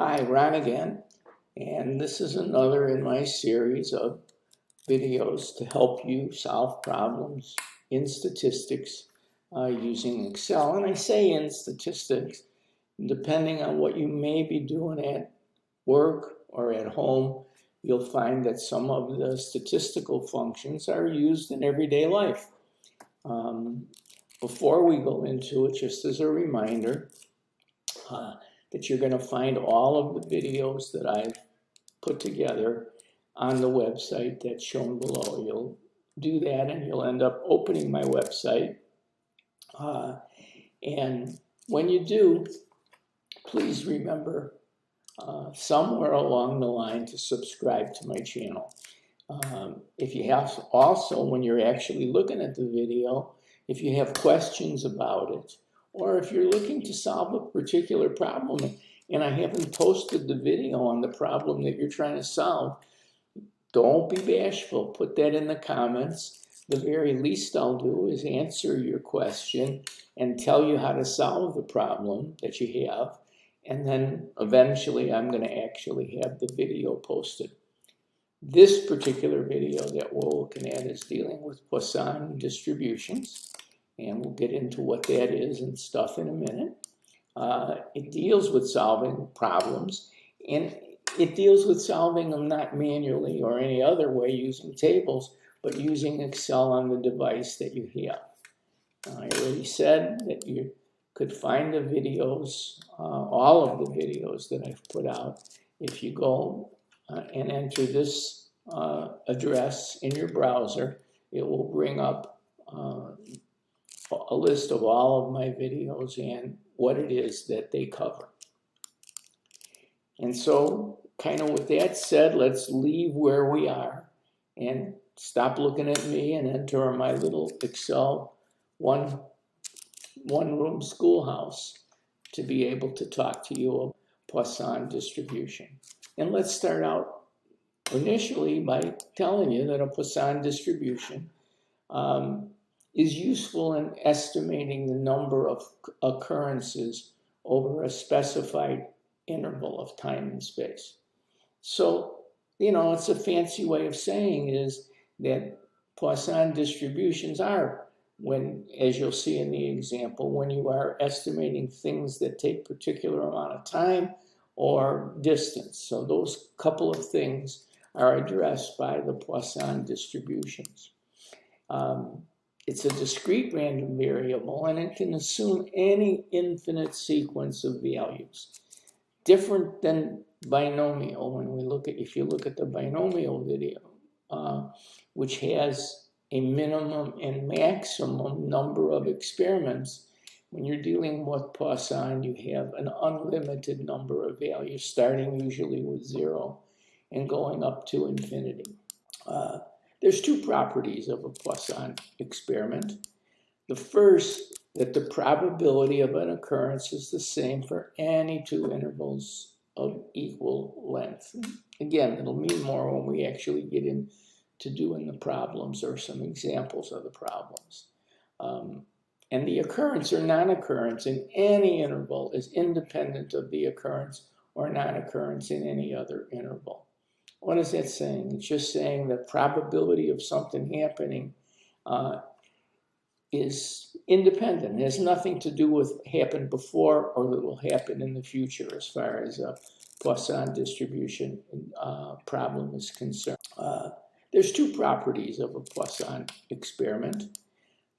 Hi, Ron again, and this is another in my series of videos to help you solve problems in statistics using Excel. And I say in statistics, depending on what you may be doing at work or at home, you'll find that some of the statistical functions are used in everyday life. Before we go into it, just as a reminder, that you're going to find all of the videos that I've put together on the website that's shown below. You'll do that and you'll end up opening my website. And when you do, please remember somewhere along the line to subscribe to my channel. If you have also, when you're actually looking at the video, if you have questions about it, or if you're looking to solve a particular problem and I haven't posted the video on the problem that you're trying to solve, don't be bashful. Put that in the comments. The very least I'll do is answer your question and tell you how to solve the problem that you have. And then eventually I'm going to actually have the video posted. This particular video that we're looking at is dealing with Poisson distributions. And we'll get into what that is and stuff in a minute. It deals with solving problems, and it deals with solving them not manually or any other way using tables, but using Excel on the device that you have. I already said that you could find the videos, all of the videos that I've put out. If you go and enter this address in your browser, it will bring up a list of all of my videos and what it is that they cover. And so, kind of with that said, let's leave where we are and stop looking at me and enter my little Excel one-room schoolhouse to be able to talk to you about Poisson distribution. And let's start out initially by telling you that a Poisson distribution is useful in estimating the number of occurrences over a specified interval of time and space. So, it's a fancy way of saying is that Poisson distributions are, when, as you'll see in the example, when you are estimating things that take particular amount of time or distance. So those couple of things are addressed by the Poisson distributions. It's a discrete random variable, and it can assume any infinite sequence of values. Different than binomial. When we look at, if you look at the binomial video, which has a minimum and maximum number of experiments, when you're dealing with Poisson, you have an unlimited number of values, starting usually with 0 and going up to infinity. There's two properties of a Poisson experiment. The first, that the probability of an occurrence is the same for any two intervals of equal length. Again, it'll mean more when we actually get into doing the problems or some examples of the problems. And the occurrence or non-occurrence in any interval is independent of the occurrence or non-occurrence in any other interval. What is that saying? It's just saying the probability of something happening is independent. It has nothing to do with happened before or that will happen in the future as far as a Poisson distribution problem is concerned. There's two properties of a Poisson experiment.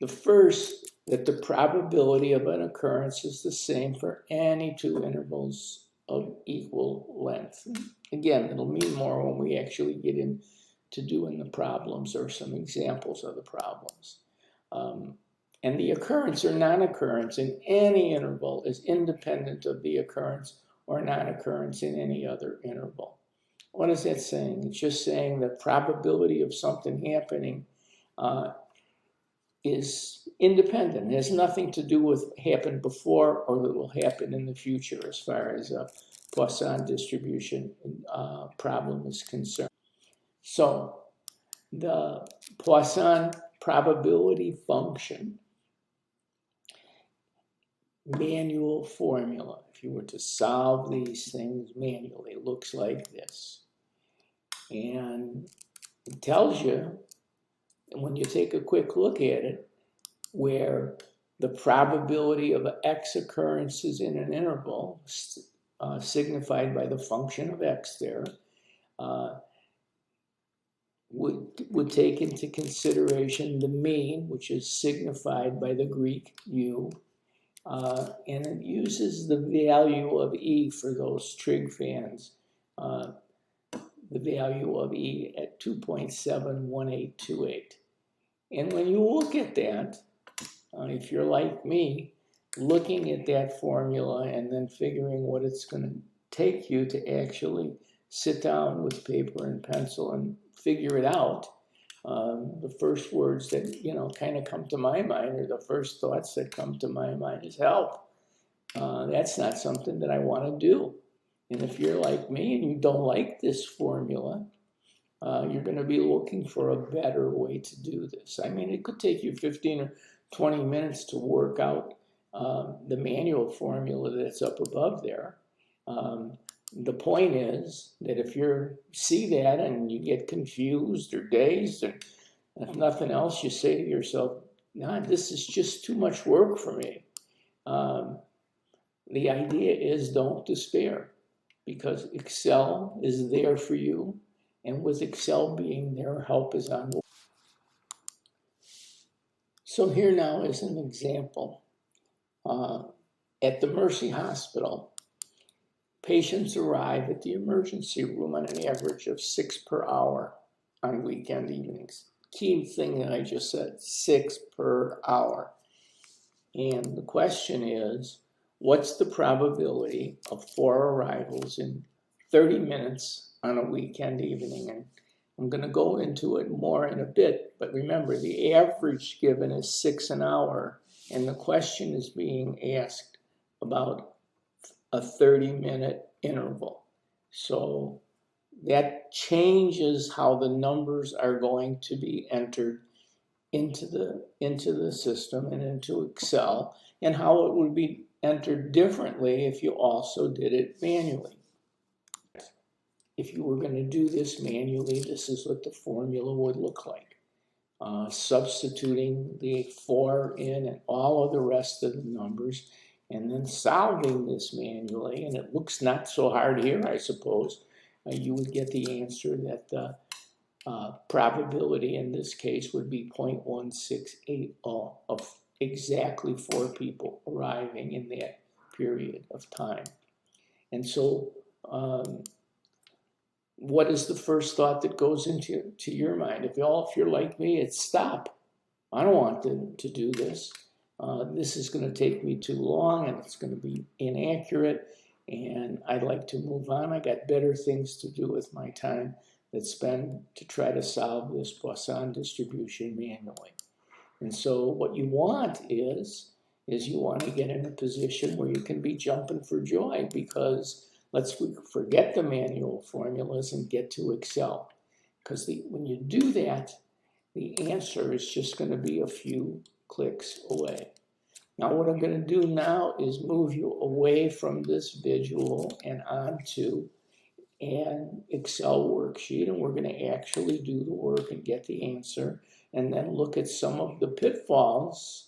The first, that the probability of an occurrence is the same for any two intervals of equal length. Again, it'll mean more when we actually get into doing the problems or some examples of the problems. And the occurrence or non-occurrence in any interval is independent of the occurrence or non-occurrence in any other interval. What is that saying? It's just saying the probability of something happening is independent. It has nothing to do with happened before or that will happen in the future as far as a Poisson distribution problem is concerned. So the Poisson probability function manual formula. If you were to solve these things manually, it looks like this. And it tells you, when you take a quick look at it, where the probability of X occurrences in an interval, signified by the function of X there, would take into consideration the mean, which is signified by the Greek U, and it uses the value of E for those trig fans, the value of E at 2.71828. And when you look at that, if you're like me, looking at that formula and then figuring what it's going to take you to actually sit down with paper and pencil and figure it out, the first words that, kind of come to my mind, or the first thoughts that come to my mind, is help. That's not something that I want to do. And if you're like me and you don't like this formula, you're going to be looking for a better way to do this. I mean, it could take you 15 or 20 minutes to work out the manual formula that's up above there. The point is that if you see that and you get confused or dazed, and if nothing else, you say to yourself, nah, this is just too much work for me. The idea is, don't despair, because Excel is there for you. And with Excel being there, help is on the way. So here now is an example. At the Mercy Hospital, patients arrive at the emergency room on an average of 6 per hour on weekend evenings. Key thing that I just said, 6 per hour. And the question is, what's the probability of 4 arrivals in 30 minutes on a weekend evening? And I'm going to go into it more in a bit, but remember, the average given is 6 an hour, and the question is being asked about a 30-minute interval. So that changes how the numbers are going to be entered into the system and into Excel, and how it would be entered differently if you also did it manually. If you were going to do this manually, this is what the formula would look like. Substituting the 4 in and all of the rest of the numbers, and then solving this manually, and it looks not so hard here, I suppose. You would get the answer that the probability in this case would be 0.1680 of exactly 4 people arriving in that period of time. And so what is the first thought that goes into your mind? If you're like me, it's stop. I don't want to do this. This is going to take me too long, and it's going to be inaccurate, and I'd like to move on. I got better things to do with my time than spend to try to solve this Poisson distribution manually. And so what you want is you want to get in a position where you can be jumping for joy, because let's forget the manual formulas and get to Excel. Because when you do that, the answer is just going to be a few clicks away. Now what I'm going to do now is move you away from this visual and onto an Excel worksheet, and we're going to actually do the work and get the answer, and then look at some of the pitfalls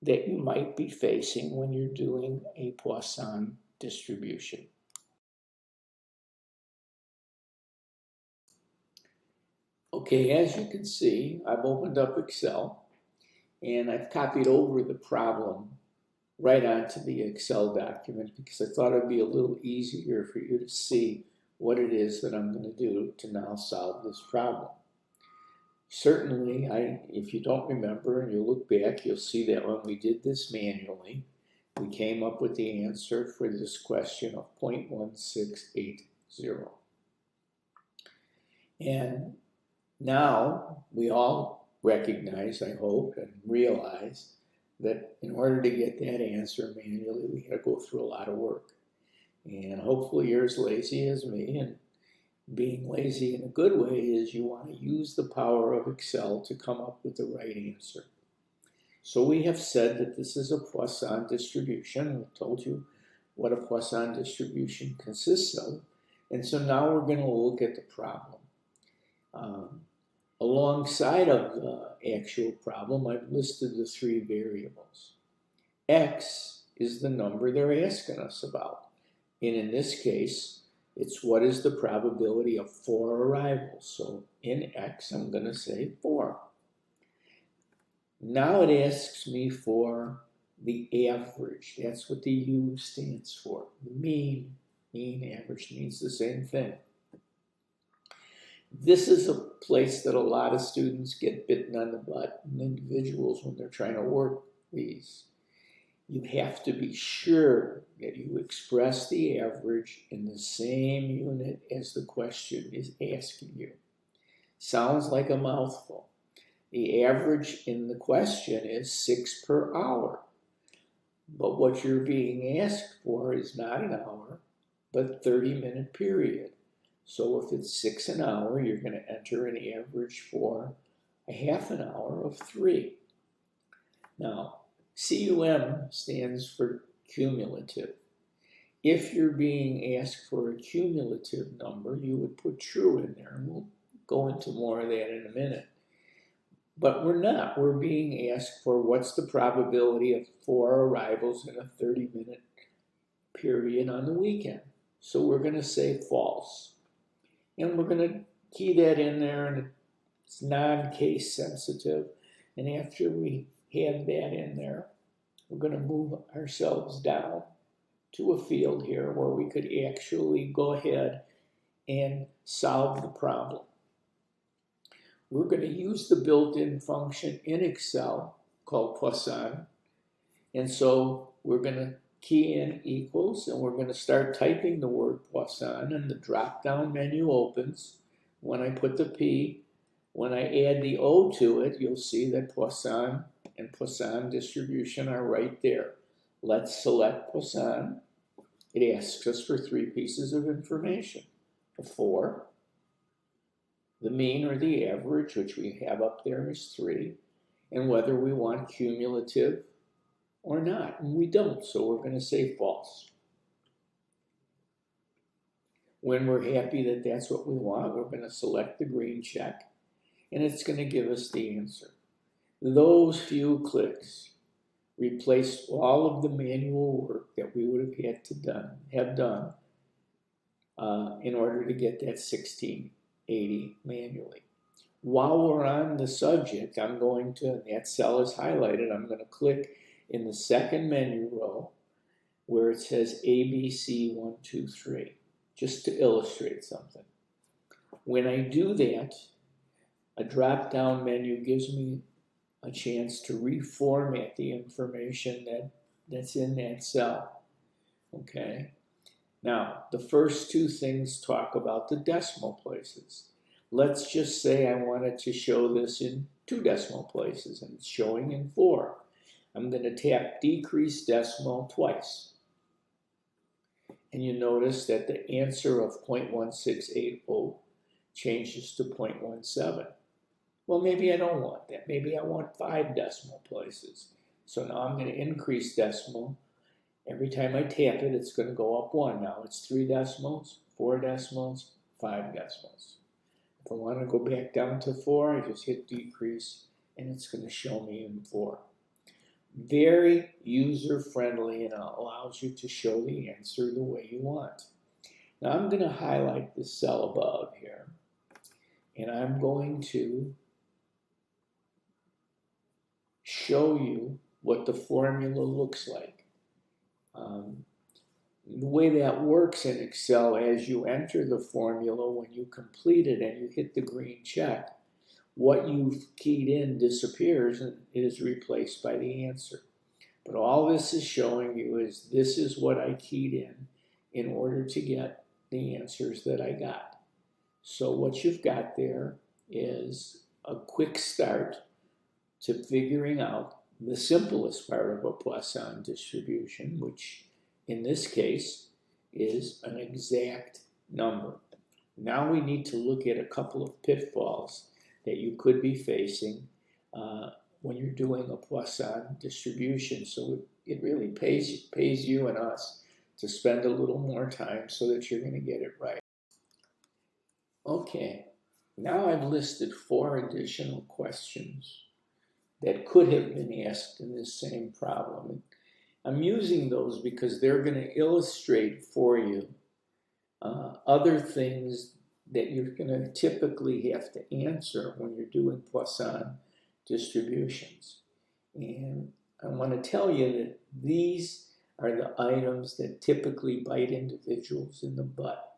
that you might be facing when you're doing a Poisson distribution. Okay, as you can see, I've opened up Excel, and I've copied over the problem right onto the Excel document, because I thought it would be a little easier for you to see what it is that I'm going to do to now solve this problem. Certainly, if you don't remember and you look back, you'll see that when we did this manually, we came up with the answer for this question of 0.1680. And now we all recognize, I hope, and realize that in order to get that answer manually, we had to go through a lot of work. And hopefully you're as lazy as me, and being lazy in a good way is you want to use the power of Excel to come up with the right answer. So we have said that this is a Poisson distribution. We told you what a Poisson distribution consists of. And so now we're going to look at the problem. Alongside of the actual problem, I've listed the three variables. X is the number they're asking us about. And in this case, it's what is the probability of 4 arrivals. So in X, I'm going to say 4. Now it asks me for the average. That's what the U stands for. The mean average means the same thing. This is a place that a lot of students get bitten on the butt, and individuals, when they're trying to work these. You have to be sure that you express the average in the same unit as the question is asking you. Sounds like a mouthful. The average in the question is 6 per hour. But what you're being asked for is not an hour, but 30-minute period. So if it's 6 an hour, you're going to enter an average for a half an hour of 3. Now, CUM stands for cumulative. If you're being asked for a cumulative number, you would put true in there, and we'll go into more of that in a minute. But we're not. We're being asked for what's the probability of 4 arrivals in a 30-minute period on the weekend. So we're going to say false. And we're going to key that in there, and it's non-case sensitive. And after we have that in there, we're going to move ourselves down to a field here where we could actually go ahead and solve the problem. We're going to use the built-in function in Excel called Poisson. And so we're going to key in equals, and we're going to start typing the word Poisson, and the drop-down menu opens. When I put the P, when I add the O to it, you'll see that Poisson and Poisson distribution are right there. Let's select Poisson. It asks us for 3 pieces of information: a 4, the mean or the average, which we have up there is 3, and whether we want cumulative or not, and we don't, so we're going to say false. When we're happy that that's what we want, we're going to select the green check, and it's going to give us the answer. Those few clicks replaced all of the manual work that we would have had to have done in order to get that 1680 manually. While we're on the subject, I'm going to, that cell is highlighted, I'm going to click in the second menu row where it says ABC 1, 2, 3, just to illustrate something. When I do that, a drop-down menu gives me a chance to reformat the information that's in that cell. Okay? Now, the first 2 things talk about the decimal places. Let's just say I wanted to show this in 2 decimal places, and it's showing in 4. I'm going to tap decrease decimal twice. And you notice that the answer of 0.1680 changes to 0.17. Well, maybe I don't want that. Maybe I want 5 decimal places. So now I'm going to increase decimal. Every time I tap it, it's going to go up 1. Now it's 3 decimals, 4 decimals, 5 decimals. If I want to go back down to 4, I just hit decrease, and it's going to show me in 4. Very user-friendly, and allows you to show the answer the way you want. Now I'm going to highlight the cell above here, and I'm going to show you what the formula looks like. The way that works in Excel, as you enter the formula, when you complete it and you hit the green check, what you've keyed in disappears and is replaced by the answer. But all this is showing you is this is what I keyed in order to get the answers that I got. So what you've got there is a quick start to figuring out the simplest part of a Poisson distribution, which in this case is an exact number. Now we need to look at a couple of pitfalls that you could be facing when you're doing a Poisson distribution. So it really pays you and us to spend a little more time so that you're going to get it right. Okay, now I've listed 4 additional questions that could have been asked in this same problem. I'm using those because they're going to illustrate for you other things that you're going to typically have to answer when you're doing Poisson distributions. And I want to tell you that these are the items that typically bite individuals in the butt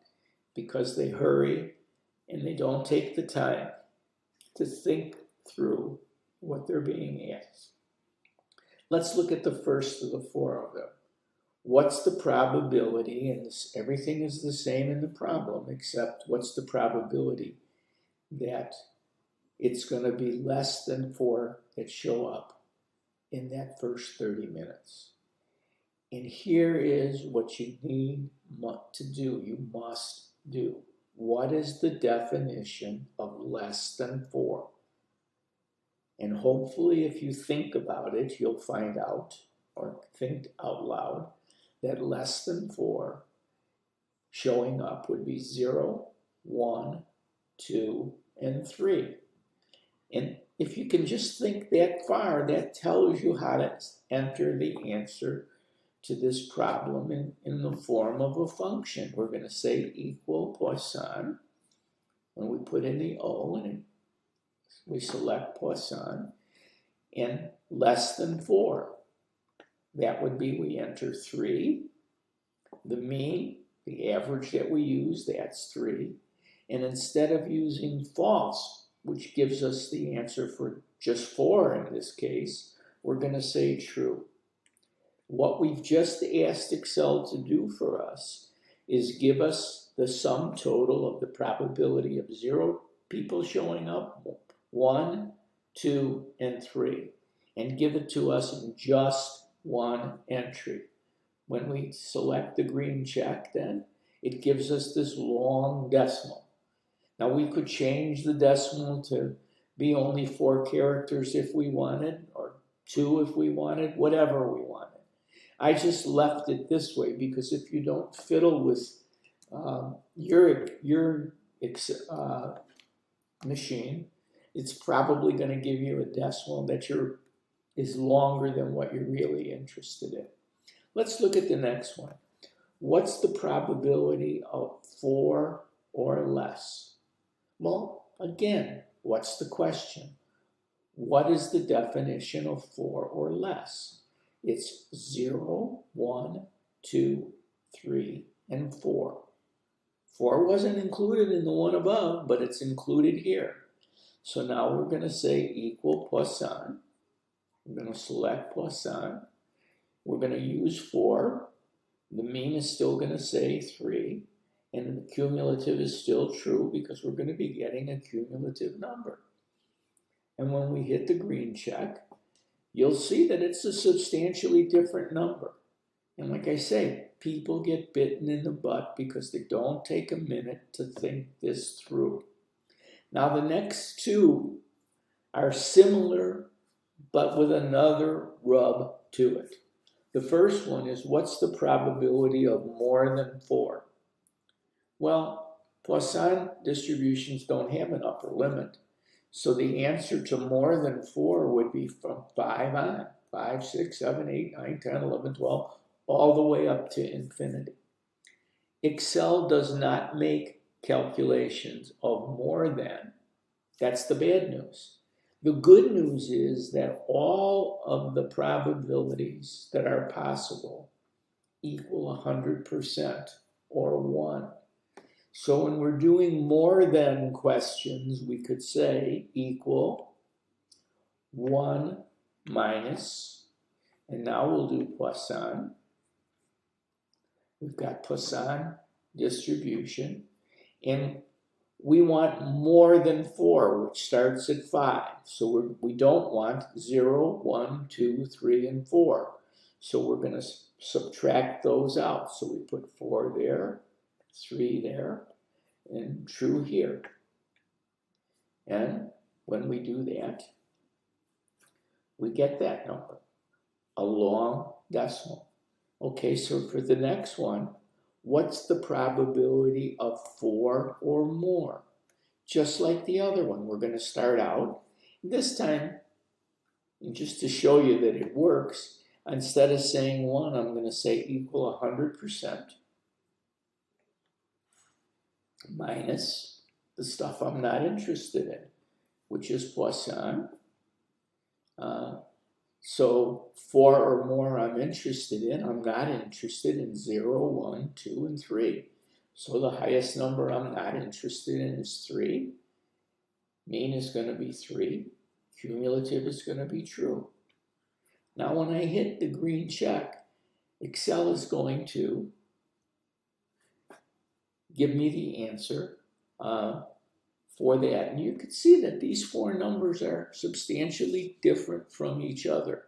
because they hurry and they don't take the time to think through what they're being asked. Let's look at the first of the 4 of them. What's the probability, and everything is the same in the problem, except what's the probability that it's going to be less than 4 that show up in that first 30 minutes. And here is what you need to do. You must do. What is the definition of less than 4? And hopefully if you think about it, you'll find out, or think out loud, that less than 4 showing up would be 0, 1, 2, and 3. And if you can just think that far, that tells you how to enter the answer to this problem in the form of a function. We're going to say equal Poisson, and we put in the O, and we select Poisson, and less than 4. That would be we enter 3. The mean, the average that we use, that's 3. And instead of using false, which gives us the answer for just 4 in this case, we're going to say true. What we've just asked Excel to do for us is give us the sum total of the probability of 0 people showing up, 1, 2, and 3, and give it to us in just 1 entry. When we select the green check, then it gives us this long decimal. Now we could change the decimal to be only 4 characters if we wanted, or 2 if we wanted, whatever we wanted. I just left it this way because if you don't fiddle with your machine, it's probably going to give you a decimal that is longer than what you're really interested in. Let's look at the next one. What's the probability of 4 or less? Well, again, what's the question? What is the definition of 4 or less? It's 0, 1, 2, 3, and 4. 4 wasn't included in the one above, but it's included here. So now we're going to say equal Poisson. We're going to select Poisson. We're going to use 4. The mean is still going to say 3. And the cumulative is still true because we're going to be getting a cumulative number. And when we hit the green check, you'll see that it's a substantially different number. And like I say, people get bitten in the butt because they don't take a minute to think this through. Now the next 2 are similar, but with another rub to it. The first one is, what's the probability of more than 4? Well, Poisson distributions don't have an upper limit. So the answer to more than 4 would be from 5 on. 5, 6, 7, 8, 9, 10, 11, 12, all the way up to infinity. Excel does not make calculations of more than. That's the bad news. The good news is that all of the probabilities that are possible equal 100% or 1. So when we're doing more than questions, we could say equal 1 minus, and now we'll do Poisson. We've got Poisson distribution, and we want more than 4, which starts at 5. So we don't want 0, 1, 2, 3, and 4. So we're going to subtract those out. So we put 4 there, 3 there, and true here. And when we do that, we get that number, a long decimal. Okay, so for the next one, what's the probability of 4 or more? Just like the other one, we're going to start out. This time, just to show you that it works, instead of saying 1, I'm going to say equal 100% minus the stuff I'm not interested in, which is Poisson. So 4 or more I'm interested in. I'm not interested in 0, 1, 2, and 3. So the highest number I'm not interested in is 3. Mean is going to be 3. Cumulative is going to be true. Now when I hit the green check, Excel is going to give me the answer for that. And you can see that these 4 numbers are substantially different from each other.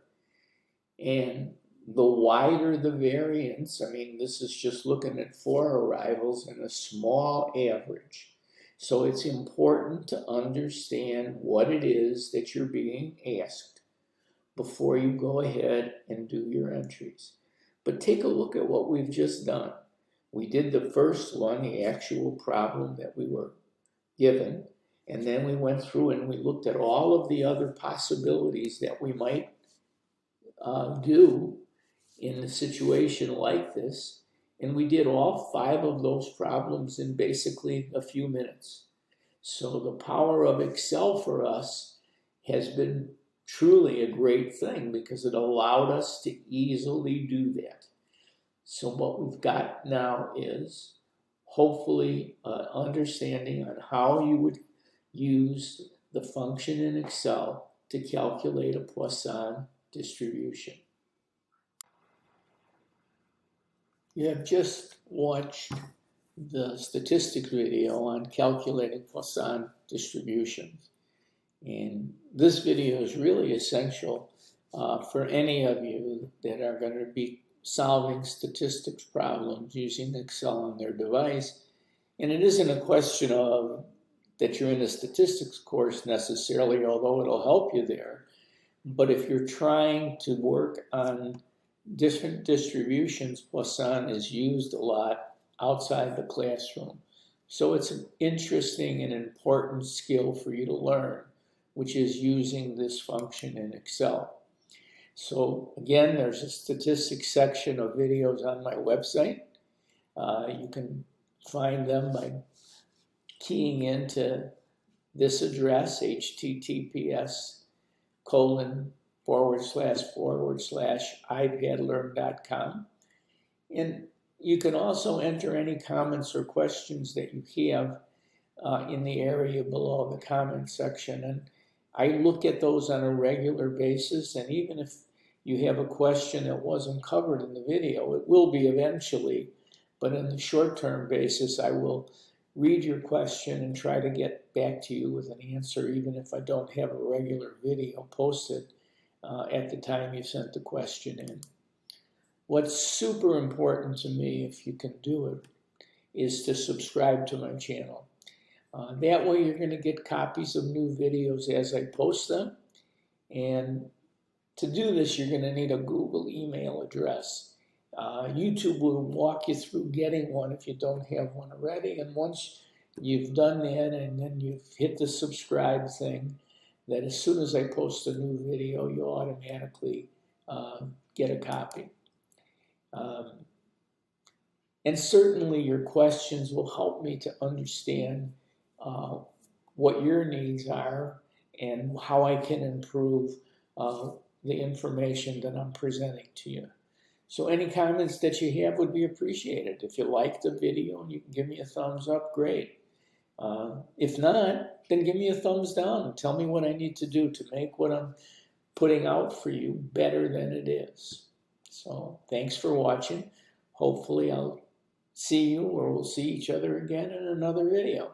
And the wider the variance, I mean, this is just looking at 4 arrivals and a small average. So it's important to understand what it is that you're being asked before you go ahead and do your entries. But take a look at what we've just done. We did the first one, the actual problem that we were given, and then we went through and we looked at all of the other possibilities that we might do in a situation like this, and we did all 5 of those problems in basically a few minutes. So the power of Excel for us has been truly a great thing because it allowed us to easily do that. So what we've got now is hopefully understanding on how you would use the function in Excel to calculate a Poisson distribution. You have just watched the statistics video on calculating Poisson distributions. And this video is really essential for any of you that are going to be solving statistics problems using Excel on their device. And it isn't a question of that you're in a statistics course necessarily, although it'll help you there. But if you're trying to work on different distributions, Poisson is used a lot outside the classroom. So it's an interesting and important skill for you to learn, which is using this function in Excel. So again, there's a statistics section of videos on my website. You can find them by keying into this address, https://ipadlearn.com. And you can also enter any comments or questions that you have in the area below the comment section. And I look at those on a regular basis, and even if you have a question that wasn't covered in the video, it will be eventually, but in the short-term basis, I will read your question and try to get back to you with an answer, even if I don't have a regular video posted at the time you sent the question in. What's super important to me, if you can do it, is to subscribe to my channel. That way you're going to get copies of new videos as I post them. And to do this, you're going to need a Google email address. YouTube will walk you through getting one if you don't have one already. And once you've done that and then you've hit the subscribe thing, that as soon as I post a new video, you'll automatically get a copy. And certainly your questions will help me to understand what your needs are and how I can improve the information that I'm presenting to you. So any comments that you have would be appreciated. If you like the video and you can give me a thumbs up, great. If not, then give me a thumbs down and tell me what I need to do to make what I'm putting out for you better than it is. So thanks for watching. Hopefully I'll see you or we'll see each other again in another video.